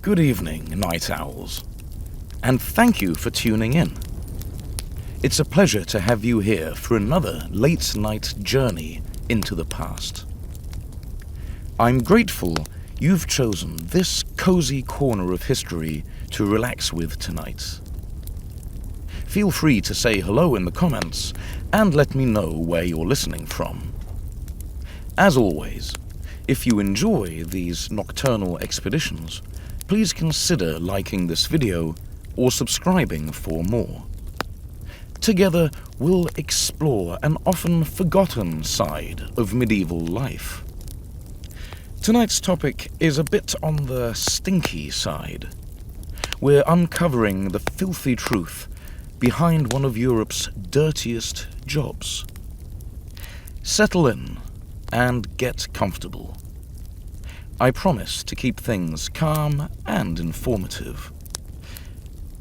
Good evening, night owls, and thank you for tuning in. It's a pleasure to have you here for another late-night journey into the past. I'm grateful you've chosen this cozy corner of history to relax with tonight. Feel free to say hello in the comments and let me know where you're listening from. As always, if you enjoy these nocturnal expeditions, please consider liking this video or subscribing for more. Together, we'll explore an often forgotten side of medieval life. Tonight's topic is a bit on the stinky side. We're uncovering the filthy truth behind one of Europe's dirtiest jobs. Settle in and get comfortable. I promise to keep things calm and informative.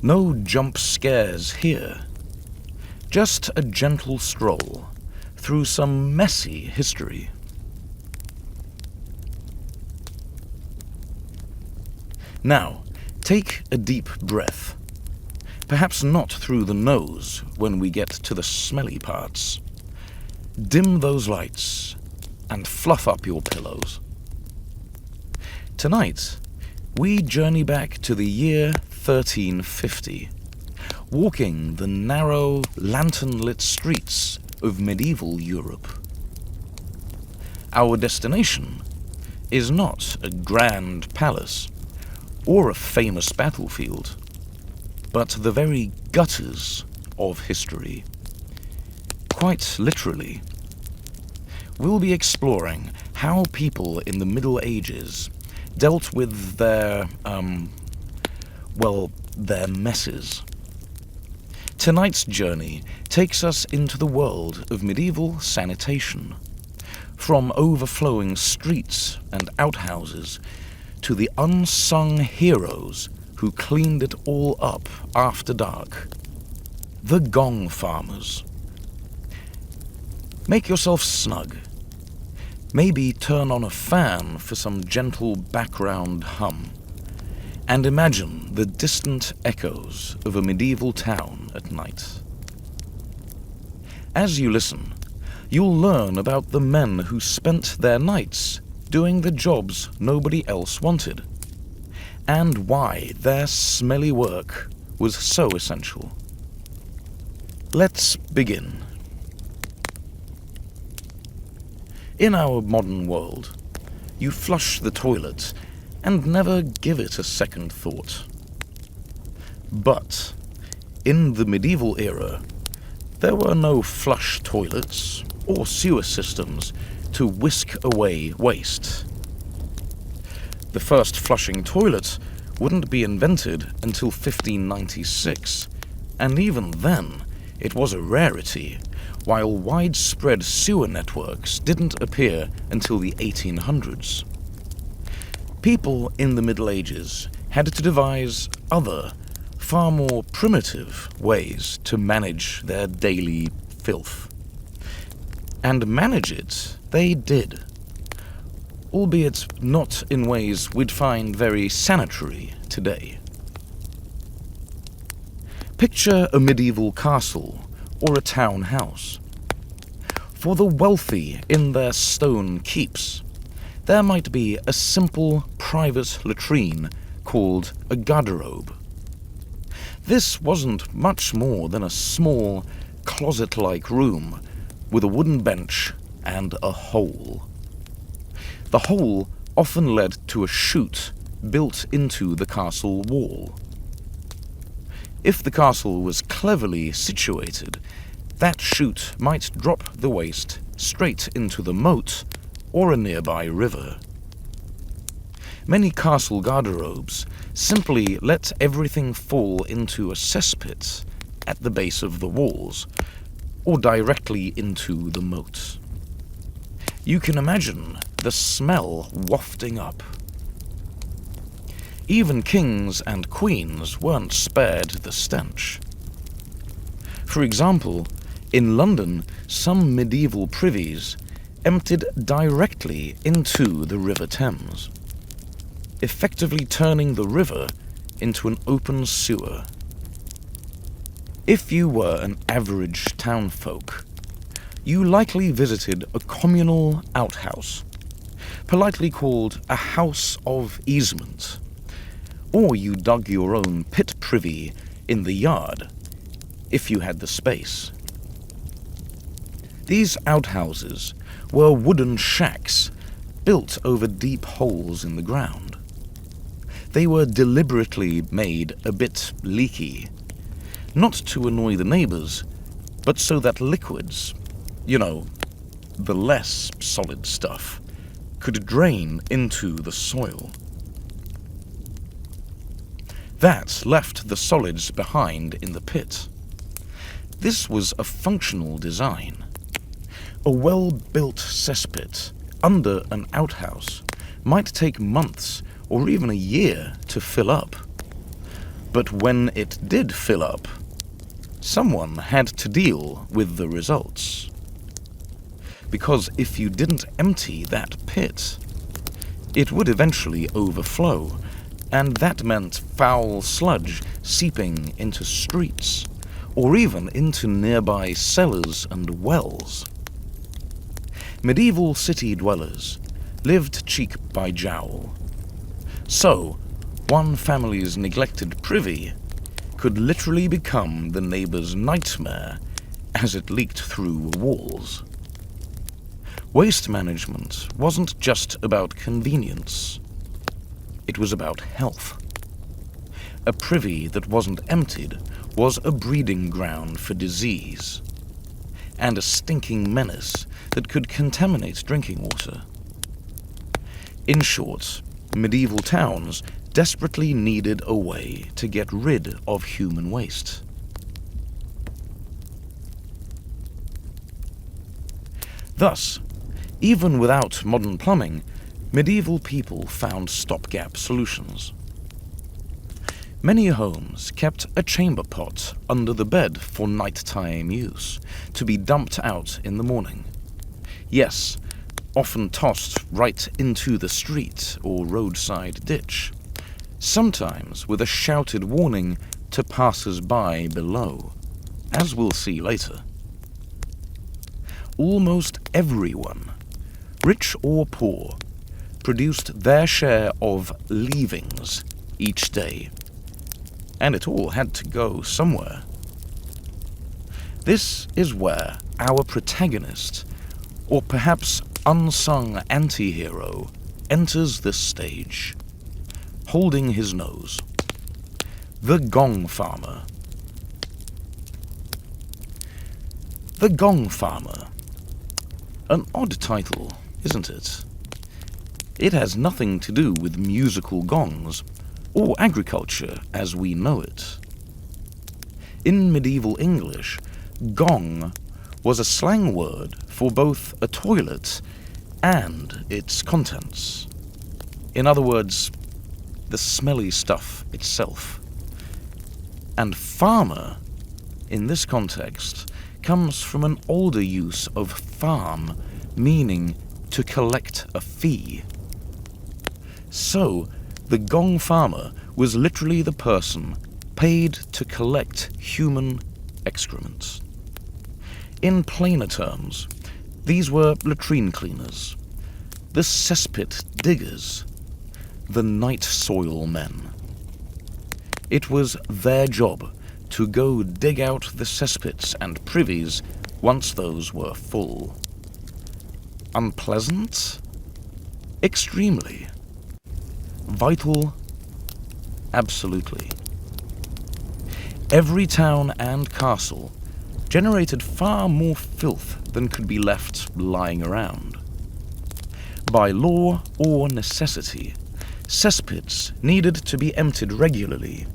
No jump scares here. Just a gentle stroll through some messy history. Now, take a deep breath. Perhaps not through the nose when we get to the smelly parts. Dim those lights and fluff up your pillows. Tonight, we journey back to the year 1350, walking the narrow, lantern-lit streets of medieval Europe. Our destination is not a grand palace or a famous battlefield, but the very gutters of history. Quite literally. We'll be exploring how people in the Middle Ages dealt with their messes. Tonight's journey takes us into the world of medieval sanitation, from overflowing streets and outhouses to the unsung heroes who cleaned it all up after dark. The Gong farmers. Make yourself snug. Maybe turn on a fan for some gentle background hum, and imagine the distant echoes of a medieval town at night. As you listen, you'll learn about the men who spent their nights doing the jobs nobody else wanted, and why their smelly work was so essential. Let's begin. In our modern world, you flush the toilet and never give it a second thought. But in the medieval era, there were no flush toilets or sewer systems to whisk away waste. The first flushing toilet wouldn't be invented until 1596, and even then it was a rarity, while widespread sewer networks didn't appear until the 1800s. People in the Middle Ages had to devise other, far more primitive ways to manage their daily filth. And manage it they did, albeit not in ways we'd find very sanitary today. Picture a medieval castle or a town house. For the wealthy in their stone keeps, there might be a simple private latrine called a garderobe. This wasn't much more than a small, closet-like room with a wooden bench and a hole. The hole often led to a chute built into the castle wall. If the castle was cleverly situated, that chute might drop the waste straight into the moat or a nearby river. Many castle garderobes simply let everything fall into a cesspit at the base of the walls, or directly into the moat. You can imagine the smell wafting up. Even kings and queens weren't spared the stench. For example, in London, some medieval privies emptied directly into the River Thames. effectively turning the river into an open sewer. If you were an average townfolk, you likely visited a communal outhouse, politely called a house of easement, or you dug your own pit privy in the yard, if you had the space. These outhouses were wooden shacks built over deep holes in the ground. They were deliberately made a bit leaky, not to annoy the neighbors, but so that liquids, the less solid stuff, could drain into the soil. That left the solids behind in the pit. This was a functional design. A well-built cesspit under an outhouse might take months or even a year to fill up. But when it did fill up, someone had to deal with the results. Because if you didn't empty that pit, it would eventually overflow, and that meant foul sludge seeping into streets, or even into nearby cellars and wells. Medieval city dwellers lived cheek by jowl. So, one family's neglected privy could literally become the neighbor's nightmare as it leaked through walls. Waste management wasn't just about convenience. It was about health. A privy that wasn't emptied was a breeding ground for disease, and a stinking menace that could contaminate drinking water. In short, medieval towns desperately needed a way to get rid of human waste. Thus, even without modern plumbing, medieval people found stopgap solutions. Many homes kept a chamber pot under the bed for nighttime use, to be dumped out in the morning. Yes, often tossed right into the street or roadside ditch, sometimes with a shouted warning to passers-by below, as we'll see later. Almost everyone, rich or poor, produced their share of leavings each day, and it all had to go somewhere. This is where our protagonist, or perhaps unsung anti-hero, enters the stage, holding his nose. The Gong Farmer. The Gong Farmer. An odd title, isn't it? It has nothing to do with musical gongs, or agriculture as we know it. In medieval English, gong was a slang word for both a toilet and its contents. In other words, the smelly stuff itself. And farmer, in this context, comes from an older use of farm, meaning to collect a fee. So, the Gong Farmer was literally the person paid to collect human excrement. In plainer terms, these were latrine cleaners, the cesspit diggers, the night soil men. It was their job to go dig out the cesspits and privies once those were full. Unpleasant? Extremely. Vital? Absolutely. Every town and castle generated far more filth than could be left lying around. By law or necessity, cesspits needed to be emptied regularly,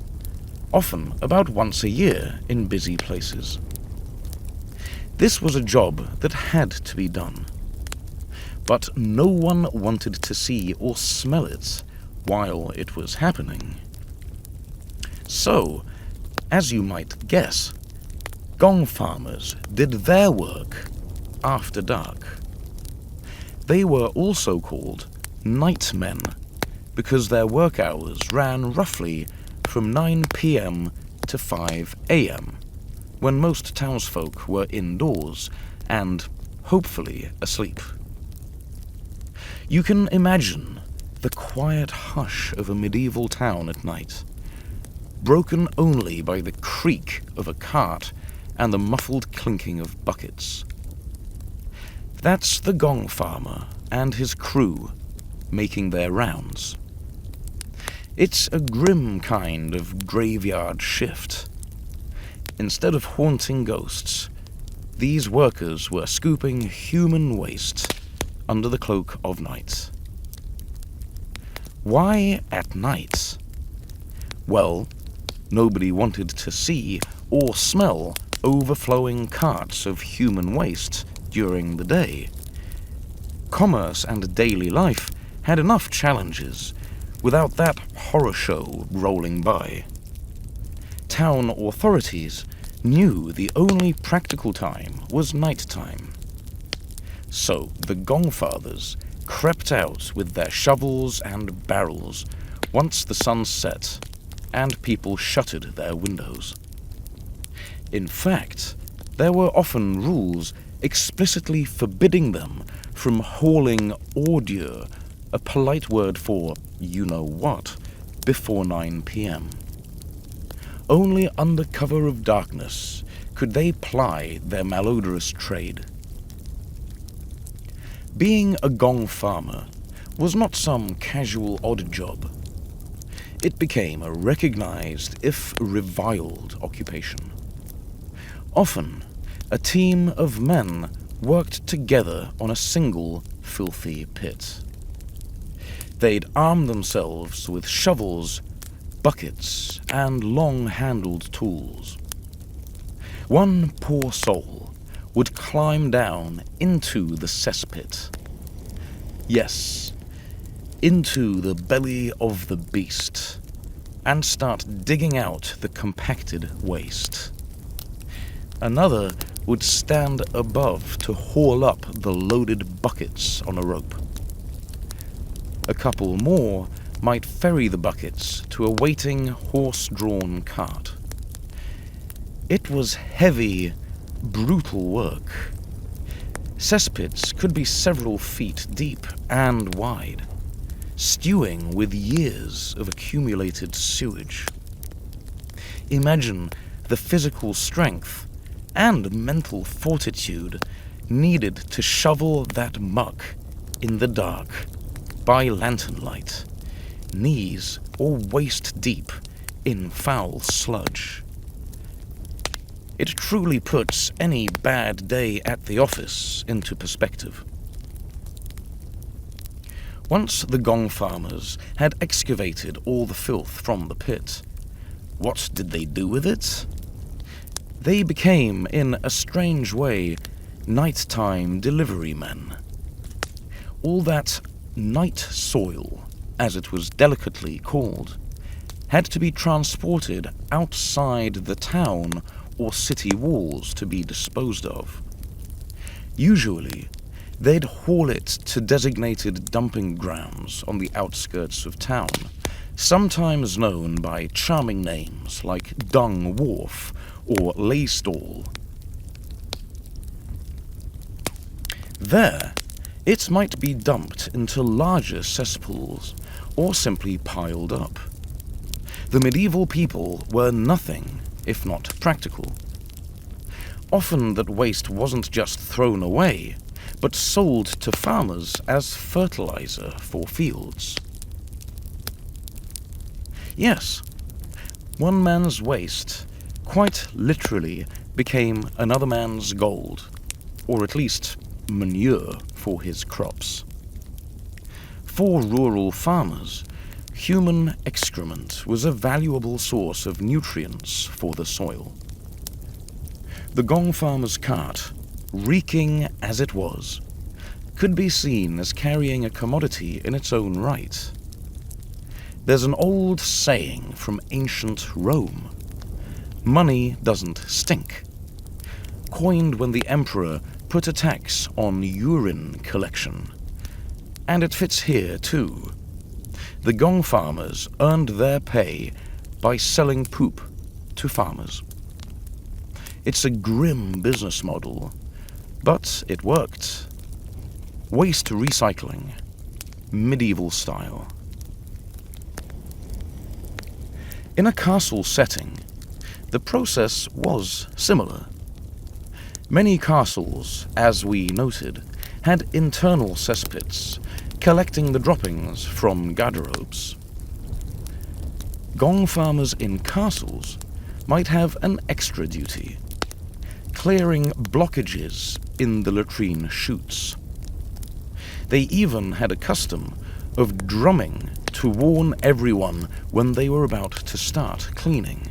often about once a year in busy places. This was a job that had to be done, but no one wanted to see or smell it while it was happening. So, as you might guess, Gong farmers did their work after dark. They were also called nightmen, because their work hours ran roughly from 9 p.m. to 5 a.m., when most townsfolk were indoors and, hopefully, asleep. You can imagine the quiet hush of a medieval town at night, broken only by the creak of a cart and the muffled clinking of buckets. That's the Gong farmer and his crew making their rounds. It's a grim kind of graveyard shift. Instead of haunting ghosts, these workers were scooping human waste under the cloak of night. Why at night? Well, nobody wanted to see or smell overflowing carts of human waste during the day. Commerce and daily life had enough challenges without that horror show rolling by. Town authorities knew the only practical time was nighttime. So the Gong fathers crept out with their shovels and barrels once the sun set and people shuttered their windows. In fact, there were often rules explicitly forbidding them from hauling ordure, a polite word for you-know-what, before 9 p.m. Only under cover of darkness could they ply their malodorous trade. Being a Gong farmer was not some casual odd job. It became a recognized, if reviled, occupation. Often, a team of men worked together on a single filthy pit. They'd arm themselves with shovels, buckets, and long-handled tools. One poor soul would climb down into the cesspit. Yes, into the belly of the beast, and start digging out the compacted waste. Another would stand above to haul up the loaded buckets on a rope. A couple more might ferry the buckets to a waiting horse-drawn cart. It was heavy, brutal work. Cesspits could be several feet deep and wide, stewing with years of accumulated sewage. Imagine the physical strength and mental fortitude needed to shovel that muck in the dark by lantern light, knees or waist deep in foul sludge. It truly puts any bad day at the office into perspective. Once the Gong farmers had excavated all the filth from the pit, what did they do with it? They became, in a strange way, nighttime delivery men. All that night soil, as it was delicately called, had to be transported outside the town or city walls to be disposed of. Usually, they'd haul it to designated dumping grounds on the outskirts of town, sometimes known by charming names like Dung Wharf or Lay Stall. There, it might be dumped into larger cesspools or simply piled up. The medieval people were nothing if not practical. Often that waste wasn't just thrown away, but sold to farmers as fertilizer for fields. Yes, one man's waste quite literally became another man's gold, or at least manure for his crops. For rural farmers, human excrement was a valuable source of nutrients for the soil. The Gong farmer's cart, reeking as it was, could be seen as carrying a commodity in its own right. There's an old saying from ancient Rome: money doesn't stink, coined when the emperor put a tax on urine collection. And it fits here too. the Gong farmers earned their pay by selling poop to farmers. It's a grim business model, but it worked. Waste recycling, medieval style. In a castle setting, the process was similar. Many castles, as we noted, had internal cesspits, collecting the droppings from garderobes. Gong farmers in castles might have an extra duty, clearing blockages in the latrine chutes. They even had a custom of drumming to warn everyone when they were about to start cleaning,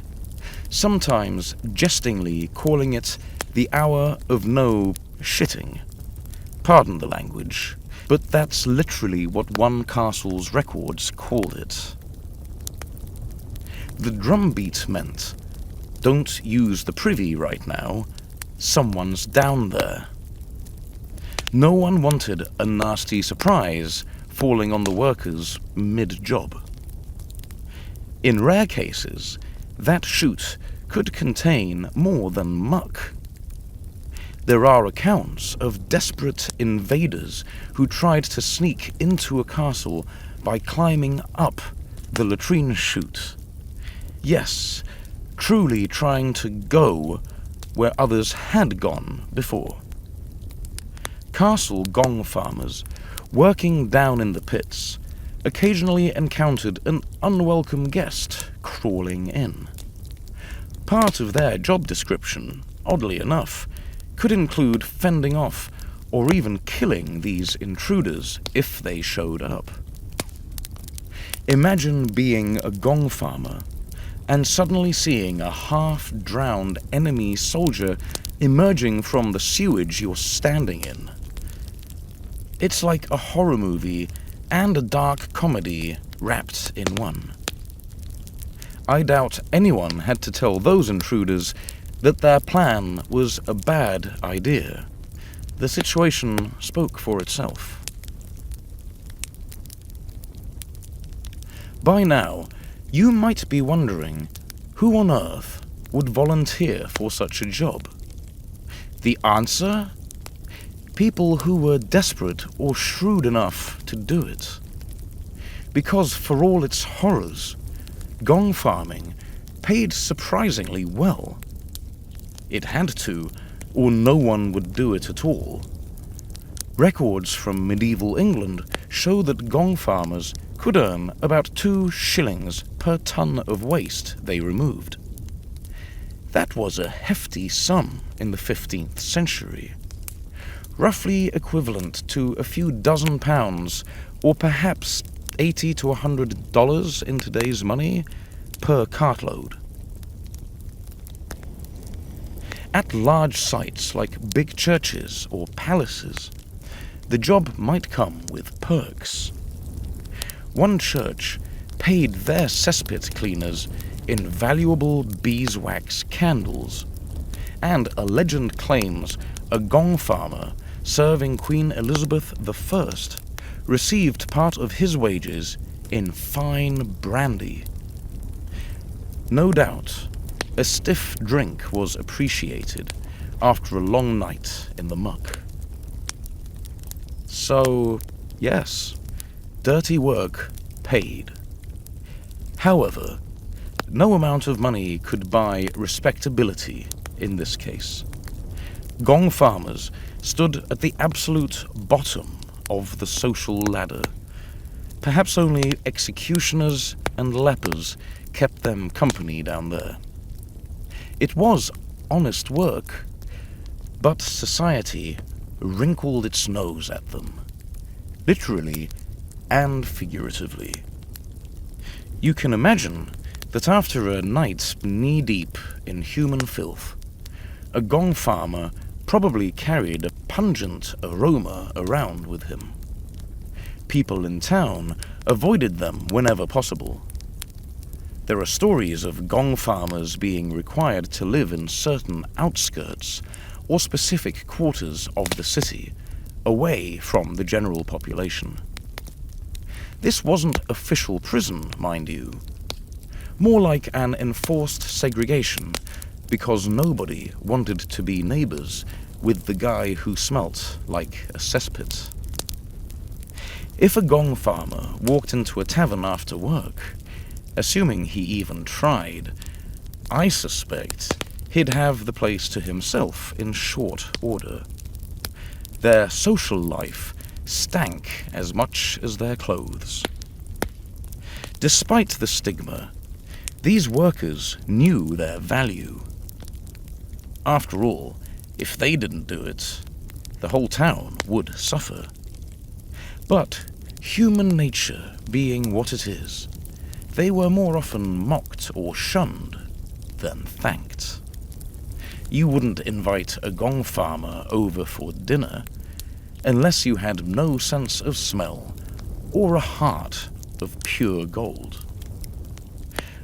sometimes jestingly calling it the hour of no shitting. Pardon the language, but that's literally what one castle's records called it. The drumbeat meant, don't use the privy right now, someone's down there. No one wanted a nasty surprise falling on the workers mid-job. In rare cases, that chute could contain more than muck. There are accounts of desperate invaders who tried to sneak into a castle by climbing up the latrine chute. Yes, truly trying to go where others had gone before. Castle Gong farmers, working down in the pits, occasionally encountered an unwelcome guest crawling in. Part of their job description, oddly enough, could include fending off or even killing these intruders if they showed up. Imagine being a Gong farmer and suddenly seeing a half-drowned enemy soldier emerging from the sewage you're standing in. It's like a horror movie and a dark comedy wrapped in one. I doubt anyone had to tell those intruders that their plan was a bad idea. The situation spoke for itself. By now, you might be wondering, who on earth would volunteer for such a job? The answer? People who were desperate or shrewd enough to do it. Because for all its horrors, Gong farming paid surprisingly well. It had to, or no one would do it at all. Records from medieval England show that Gong farmers could earn about 2 shillings per ton of waste they removed. That was a hefty sum in the 15th century, roughly equivalent to a few dozen pounds, or perhaps $80 to $100 in today's money, per cartload. At large sites like big churches or palaces, the job might come with perks. One church paid their cesspit cleaners in valuable beeswax candles, and a legend claims a Gong farmer serving Queen Elizabeth I received part of his wages in fine brandy. No doubt, a stiff drink was appreciated after a long night in the muck. So, yes, dirty work paid. However, no amount of money could buy respectability in this case. Gong farmers stood at the absolute bottom of the social ladder. Perhaps only executioners and lepers kept them company down there. It was honest work, but society wrinkled its nose at them, literally and figuratively. You can imagine that after a night knee-deep in human filth, a Gong farmer probably carried a pungent aroma around with him. People in town avoided them whenever possible. There are stories of Gong farmers being required to live in certain outskirts or specific quarters of the city, away from the general population. This wasn't official prison, mind you. More like an enforced segregation, because nobody wanted to be neighbors with the guy who smelt like a cesspit. If a Gong farmer walked into a tavern after work, assuming he even tried, I suspect he'd have the place to himself in short order. Their social life stank as much as their clothes. Despite the stigma, these workers knew their value. After all, if they didn't do it, the whole town would suffer. But human nature being what it is, they were more often mocked or shunned than thanked. You wouldn't invite a Gong farmer over for dinner unless you had no sense of smell or a heart of pure gold.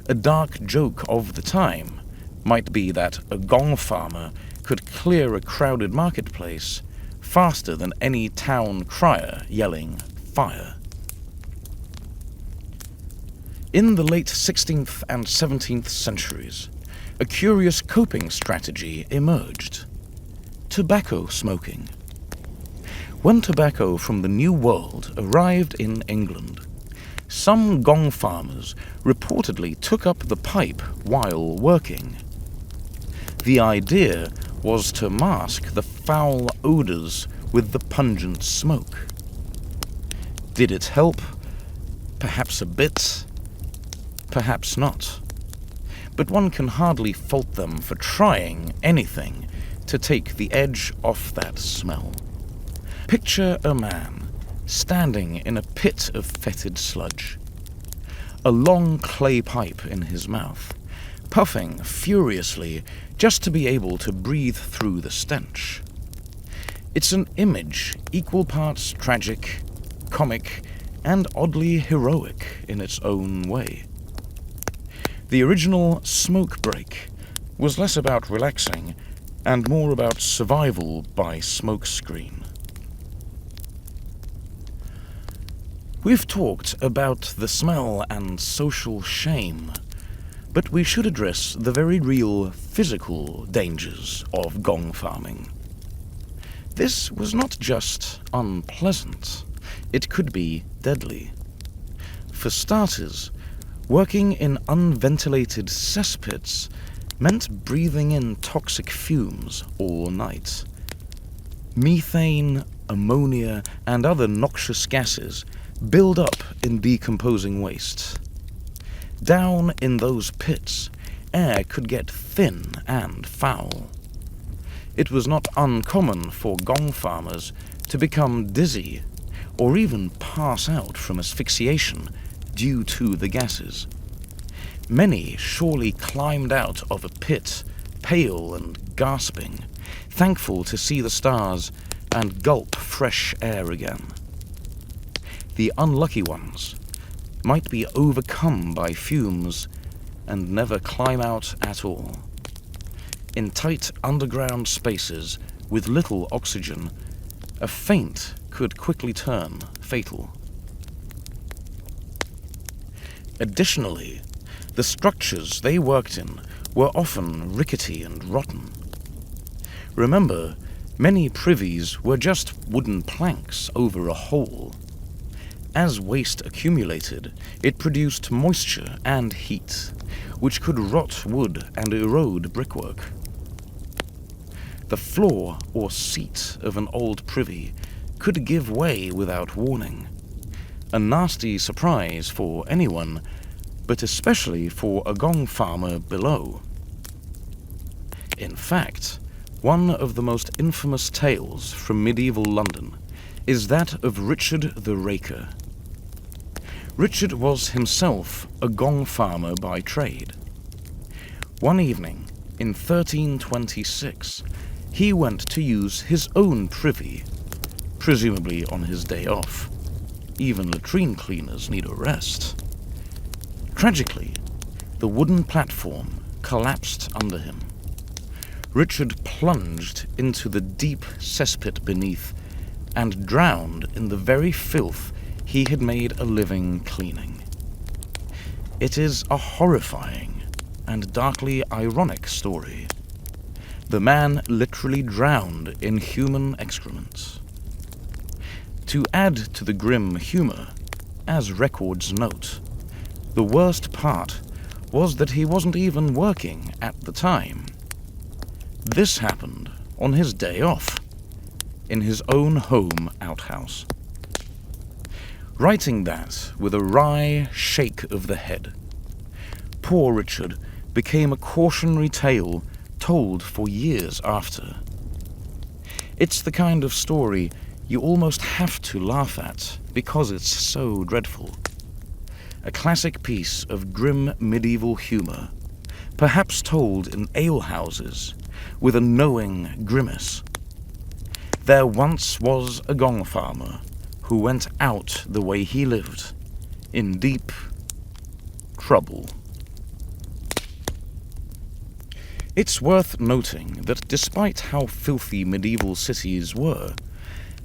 A dark joke of the time might be that a Gong farmer could clear a crowded marketplace faster than any town crier yelling fire. In the late 16th and 17th centuries, a curious coping strategy emerged: tobacco smoking. When tobacco from the New World arrived in England, some Gong farmers reportedly took up the pipe while working. The idea was to mask the foul odors with the pungent smoke. Did it help? Perhaps a bit, perhaps not. But one can hardly fault them for trying anything to take the edge off that smell. Picture a man standing in a pit of fetid sludge, a long clay pipe in his mouth, puffing furiously just to be able to breathe through the stench. It's an image equal parts tragic, comic, and oddly heroic in its own way. The original smoke break was less about relaxing and more about survival by smokescreen. We've talked about the smell and social shame, but we should address the very real physical dangers of Gong farming. This was not just unpleasant, it could be deadly. For starters, working in unventilated cesspits meant breathing in toxic fumes all night. Methane, ammonia, and other noxious gases build up in decomposing waste. Down in those pits, air could get thin and foul. It was not uncommon for Gong farmers to become dizzy or even pass out from asphyxiation due to the gases. Many surely climbed out of a pit, pale and gasping, thankful to see the stars and gulp fresh air again. The unlucky ones might be overcome by fumes and never climb out at all. In tight underground spaces with little oxygen, a faint could quickly turn fatal. Additionally, the structures they worked in were often rickety and rotten. Remember, many privies were just wooden planks over a hole. As waste accumulated, it produced moisture and heat, which could rot wood and erode brickwork. The floor or seat of an old privy could give way without warning. A nasty surprise for anyone, but especially for a Gong farmer below. In fact, one of the most infamous tales from medieval London is that of Richard the Raker. Richard was himself a Gong farmer by trade. One evening, in 1326, he went to use his own privy, presumably on his day off. Even latrine cleaners need a rest. Tragically, the wooden platform collapsed under him. Richard plunged into the deep cesspit beneath and drowned in the very filth he had made a living cleaning. It is a horrifying and darkly ironic story. The man literally drowned in human excrement. To add to the grim humor, as records note, the worst part was that he wasn't even working at the time. This happened on his day off, in his own home outhouse. Writing that with a wry shake of the head, poor Richard became a cautionary tale told for years after. It's the kind of story you almost have to laugh at because it's so dreadful. A classic piece of grim medieval humor, perhaps told in alehouses with a knowing grimace. There once was a Gong farmer who went out the way he lived, in deep trouble. It's worth noting that despite how filthy medieval cities were,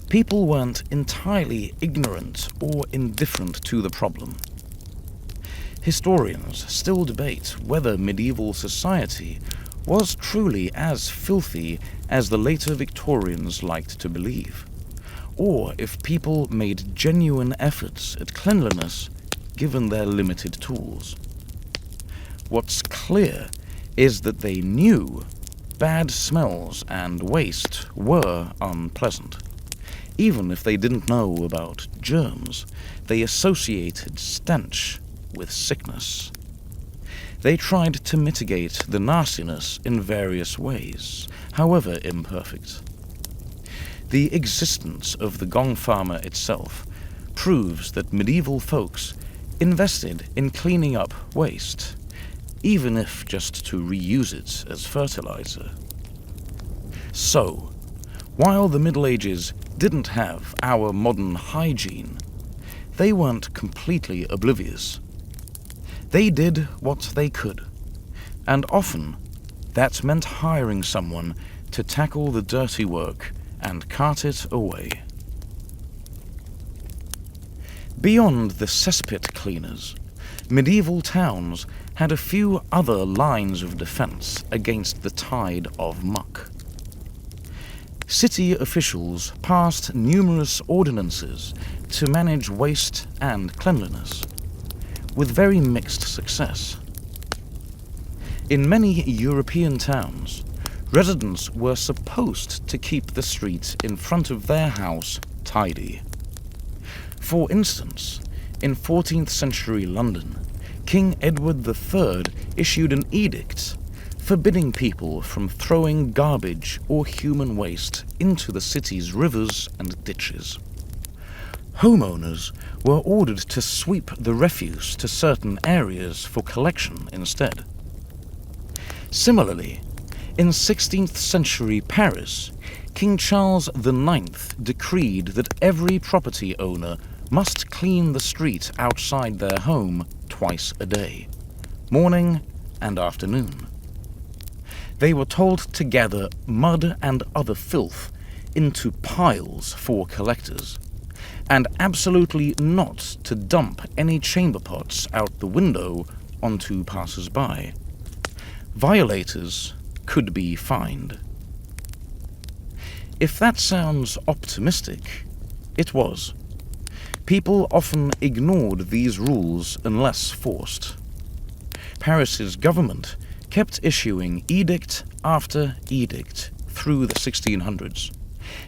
people weren't entirely ignorant or indifferent to the problem. Historians still debate whether medieval society was truly as filthy as the later Victorians liked to believe, or if people made genuine efforts at cleanliness given their limited tools. What's clear is that they knew bad smells and waste were unpleasant. Even if they didn't know about germs, they associated stench with sickness. They tried to mitigate the nastiness in various ways, however imperfect. The existence of the Gong farmer itself proves that medieval folks invested in cleaning up waste, even if just to reuse it as fertilizer. So, while the Middle Ages didn't have our modern hygiene, they weren't completely oblivious. They did what they could, and often that meant hiring someone to tackle the dirty work and cart it away. Beyond the cesspit cleaners, medieval towns had a few other lines of defense against the tide of muck. City officials passed numerous ordinances to manage waste and cleanliness, with very mixed success. In many European towns, residents were supposed to keep the street in front of their house tidy. For instance, in 14th century London, King Edward III issued an edict forbidding people from throwing garbage or human waste into the city's rivers and ditches. Homeowners were ordered to sweep the refuse to certain areas for collection instead. Similarly, in 16th century Paris, King Charles IX decreed that every property owner must clean the street outside their home twice a day, morning and afternoon. They were told to gather mud and other filth into piles for collectors, and absolutely not to dump any chamber pots out the window onto passers-by. Violators could be fined. If that sounds optimistic, it was. People often ignored these rules unless forced. Paris's government kept issuing edict after edict through the 1600s,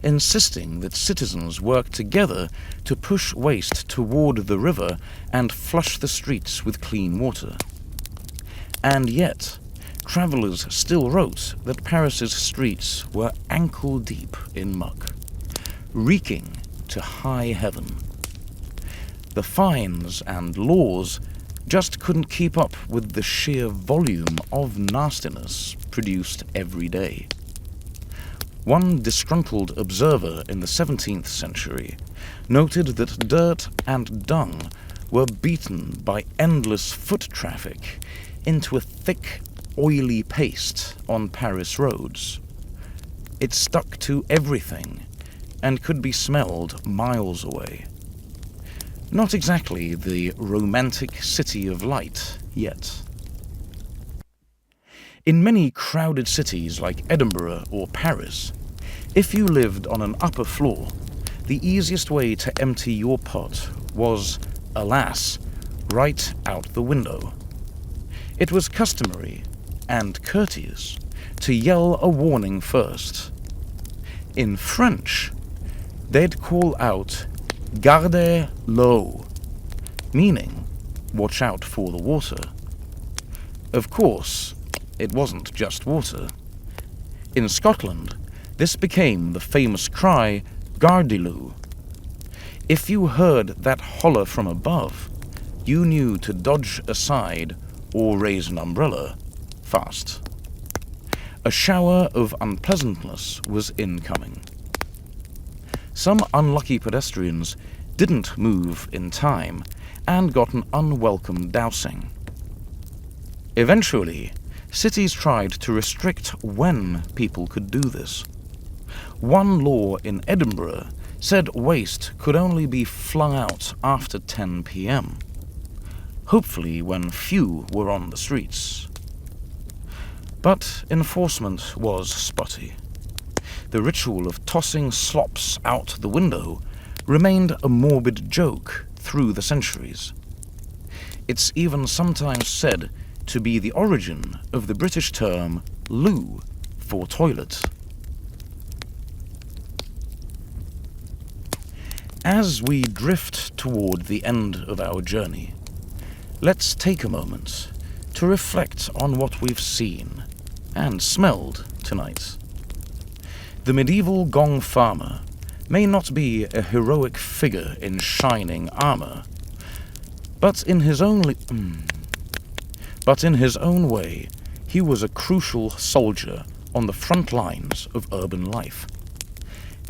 insisting that citizens work together to push waste toward the river and flush the streets with clean water. And yet, travelers still wrote that Paris's streets were ankle-deep in muck, reeking to high heaven. The fines and laws just couldn't keep up with the sheer volume of nastiness produced every day. One disgruntled observer in the 17th century noted that dirt and dung were beaten by endless foot traffic into a thick, oily paste on Paris roads. It stuck to everything and could be smelled miles away. Not exactly the romantic city of light yet. In many crowded cities like Edinburgh or Paris, if you lived on an upper floor, the easiest way to empty your pot was, alas, right out the window. It was customary and courteous to yell a warning first. In French, they'd call out "Gardez l'eau," meaning watch out for the water. Of course, it wasn't just water. In Scotland, this became the famous cry "Gardez-l'eau." If you heard that holler from above, you knew to dodge aside or raise an umbrella fast. A shower of unpleasantness was incoming. Some unlucky pedestrians didn't move in time and got an unwelcome dousing. Eventually, cities tried to restrict when people could do this. One law in Edinburgh said waste could only be flung out after 10 p.m., hopefully when few were on the streets. But enforcement was spotty. The ritual of tossing slops out the window remained a morbid joke through the centuries. It's even sometimes said to be the origin of the British term loo for toilet. As we drift toward the end of our journey, let's take a moment to reflect on what we've seen and smelled tonight. The medieval Gong farmer may not be a heroic figure in shining armor, but in his own way, he was a crucial soldier on the front lines of urban life.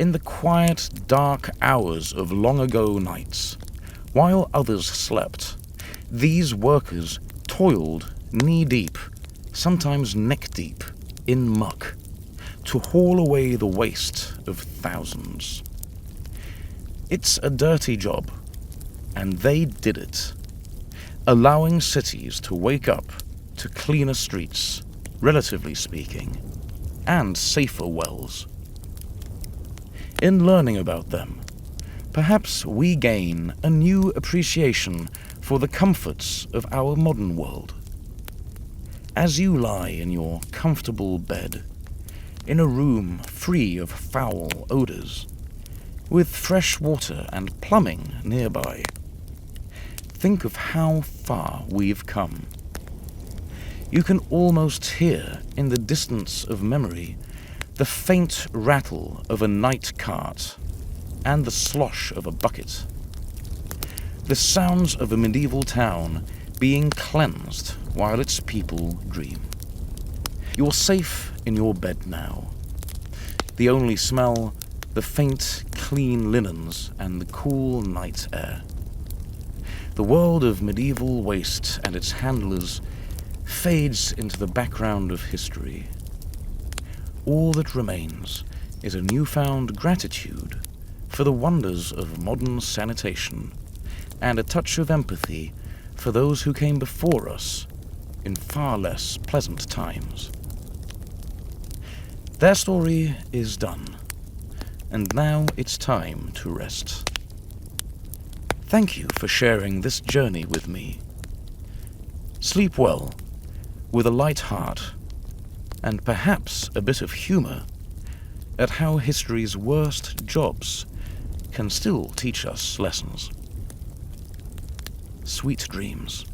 In the quiet, dark hours of long-ago nights, while others slept, these workers toiled knee-deep, sometimes neck-deep, in muck, to haul away the waste of thousands. It's a dirty job, and they did it, allowing cities to wake up to cleaner streets, relatively speaking, and safer wells. In learning about them, perhaps we gain a new appreciation for the comforts of our modern world. As you lie in your comfortable bed, in a room free of foul odors, with fresh water and plumbing nearby, think of how far we've come. You can almost hear in the distance of memory the faint rattle of a night cart and the slosh of a bucket. The sounds of a medieval town being cleansed while its people dream. You're safe in your bed now. The only smell, the faint, clean linens and the cool night air. The world of medieval waste and its handlers fades into the background of history. All that remains is a newfound gratitude for the wonders of modern sanitation and a touch of empathy for those who came before us in far less pleasant times. Their story is done, and now it's time to rest. Thank you for sharing this journey with me. Sleep well, with a light heart, and perhaps a bit of humor at how history's worst jobs can still teach us lessons. Sweet dreams.